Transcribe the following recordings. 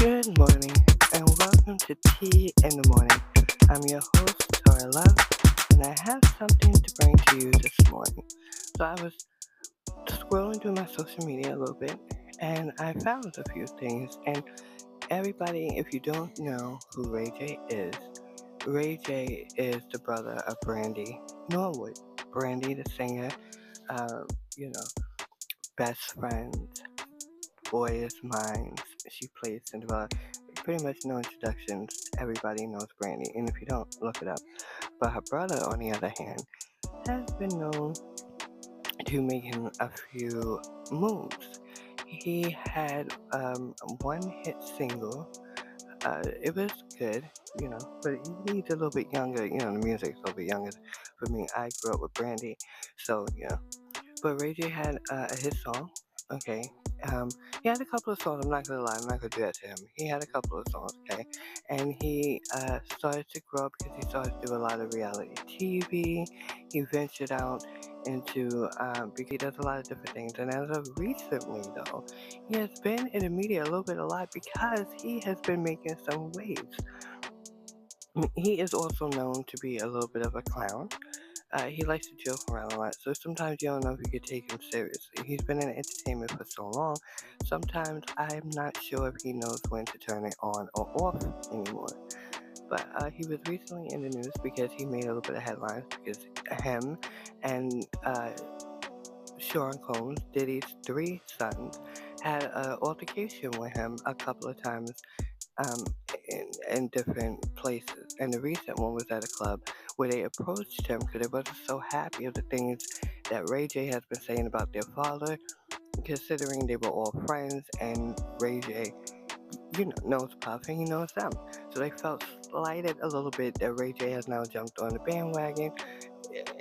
Good morning, and welcome to Tea in the Morning. I'm your host, Tora Love, and I have something to bring to you this morning. So I was scrolling through my social media a little bit, and I found a few things. And everybody, if you don't know who Ray J is the brother of Brandy Norwood. Brandy, the singer, um, you know, best friends, boys' minds. She plays Cinderella. Pretty much no introductions. Everybody knows Brandy, and if you don't, look it up. But her brother, on the other hand, has been known to making a few moves. He had one hit single. It was good, but he's a little bit younger. The music's a little bit younger for me. I grew up with Brandy, so But Ray J had a hit song. Okay. Um, he had a couple of songs. I'm not gonna lie. I'm not gonna do that to him. He had a couple of songs. Okay. And he started to grow up because he started to do a lot of reality TV. He ventured out into because he does a lot of different things. And as of recently, though, he has been in the media a lot because he has been making some waves. He is also known to be a little bit of a clown. He likes to joke around a lot, so sometimes you don't know if you could take him seriously. He's been in entertainment for so long, sometimes I'm not sure if he knows when to turn it on or off anymore. But he was recently in the news because he made a little bit of headlines because him and Sean Combs, Diddy's three sons, had an altercation with him a couple of times um, in different places. And the recent one was at a club where they approached him because they wasn't so happy of the things that Ray J has been saying about their father, considering they were all friends and Ray J, knows Puff and he knows them. So they felt slighted a little bit that Ray J has now jumped on the bandwagon.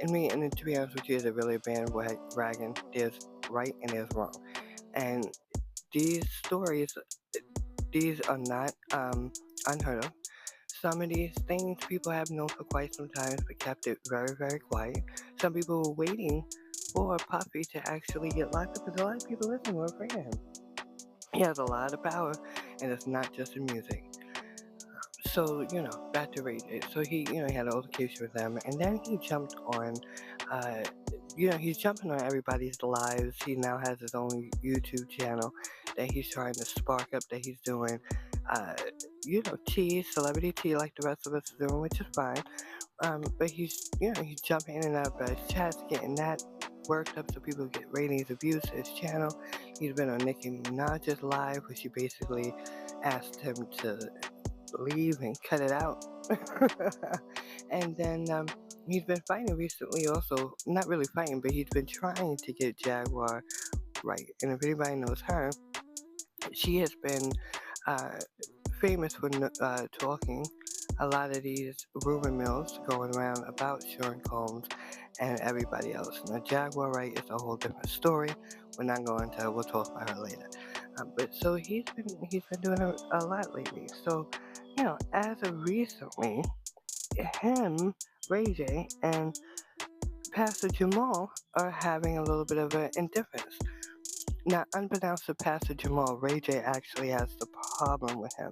And to be honest with you, is it really a bandwagon? There's right and there's wrong. And these stories, these are not unheard of. Some of these things people have known for quite some time but kept it very, very quiet. Some people were waiting for Puffy to actually get locked up because a lot of people listening were afraid of him. He has a lot of power, and it's not just in music. So, back to Ray J. So he had an altercation with them, and then he jumped on, uh, he's jumping on everybody's lives. He now has his own YouTube channel that he's trying to spark up, that he's doing, uh, celebrity tea like the rest of us are doing, which is fine. But he's jumping in and out of his chats, getting that worked up so people get ratings of views to his channel. He's been on Nicki Minaj's live, where she basically asked him to leave and cut it out. And then he's been fighting recently also, not really fighting, but he's been trying to get Jaguar right. And if anybody knows her, she has been uh, famous for talking a lot of these rumor mills going around about Sean Combs and everybody else. Now, Jaguar Wright is a whole different story. We're not going to. We'll talk about her later. But so he's been doing a lot lately. So as of recently, him, Ray J, and Pastor Jamal are having a little bit of an indifference. Now, unbeknownst to Pastor Jamal, Ray J actually has the problem with him.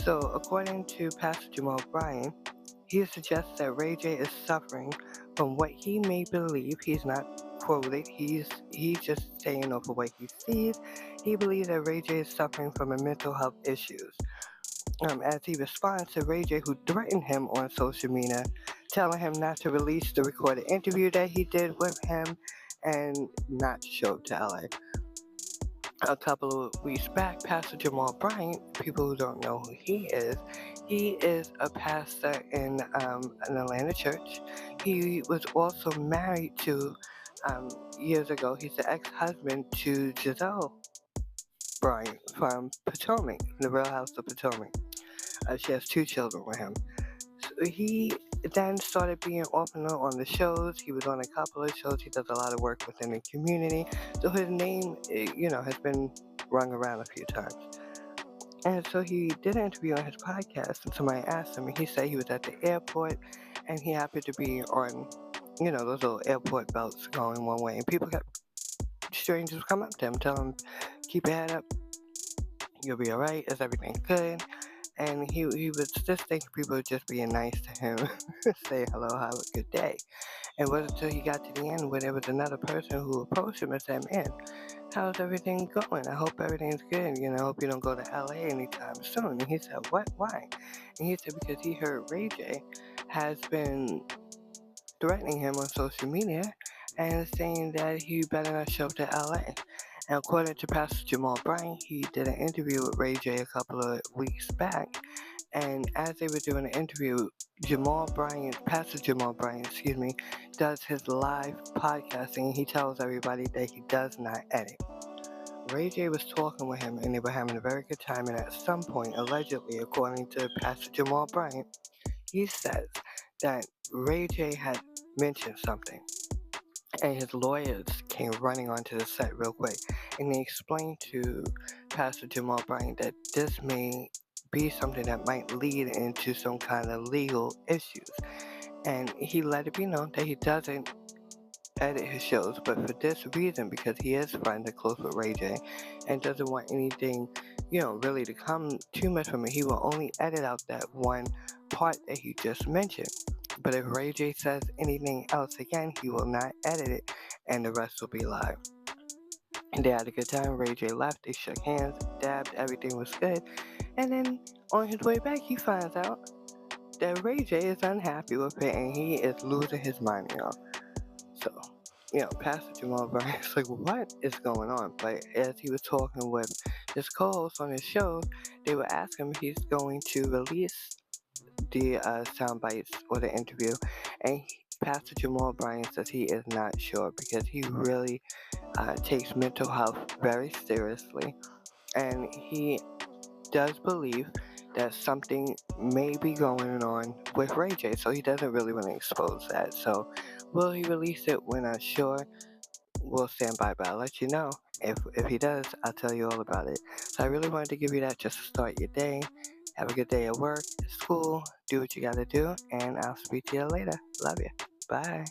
So, according to Pastor Jamal Bryant, he suggests that Ray J is suffering from what he may believe. He's not quoted. He's just saying over what he sees. He believes that Ray J is suffering from a mental health issues. As he responds to Ray J, who threatened him on social media, telling him not to release the recorded interview that he did with him and not to show to LA. A couple of weeks back, Pastor Jamal Bryant, people who don't know who he is a pastor in an Atlanta church. He was also married to, years ago, he's the ex-husband to Giselle Bryant from Potomac, the Real House of Potomac. She has two children with him. So he then started being off and on the shows. He was on a couple of shows. He does a lot of work within the community. So his name, has been rung around a few times. And so he did an interview on his podcast, and somebody asked him, and he said he was at the airport, and he happened to be on, those little airport belts going one way, and strangers come up to him, tell him, keep your head up. You'll be alright. Is everything good? And he was just thinking people were just being nice to him, say hello, have a good day. And it wasn't until he got to the end where there was another person who approached him and said, "Man, how's everything going? I hope everything's good. I hope you don't go to LA anytime soon." And he said, "What? Why?" And he said, "Because he heard Ray J has been threatening him on social media and saying that he better not show up to LA." And according to Pastor Jamal Bryant, he did an interview with Ray J a couple of weeks back. And as they were doing the interview, Pastor Jamal Bryant, does his live podcasting. He tells everybody that he does not edit. Ray J was talking with him and they were having a very good time. And at some point, allegedly, according to Pastor Jamal Bryant, he says that Ray J had mentioned something. And his lawyers came running onto the set real quick. And they explained to Pastor Jamal Bryant that this may be something that might lead into some kind of legal issues. And he let it be known that he doesn't edit his shows, but for this reason, because he is friends and close with Ray J and doesn't want anything, really to come too much from it, he will only edit out that one part that he just mentioned. But if Ray J says anything else again, he will not edit it, and the rest will be live. And they had a good time. Ray J left, they shook hands, dabbed, everything was good. And then on his way back, he finds out that Ray J is unhappy with it and he is losing his mind, So, Pastor Jamal Bryant's like, what is going on? But as he was talking with his co-host on his show, they were asking him if he's going to release the sound bites or the interview. And Pastor Jamal Bryant says he is not sure because he really takes mental health very seriously. And he does believe that something may be going on with Ray J, so he doesn't really want to expose that. So, will he release it? We're not sure. We'll stand by, but I'll let you know. If he does, I'll tell you all about it. So, I really wanted to give you that just to start your day. Have a good day at work, at school. Do what you gotta do, and I'll speak to you later. Love you. Bye.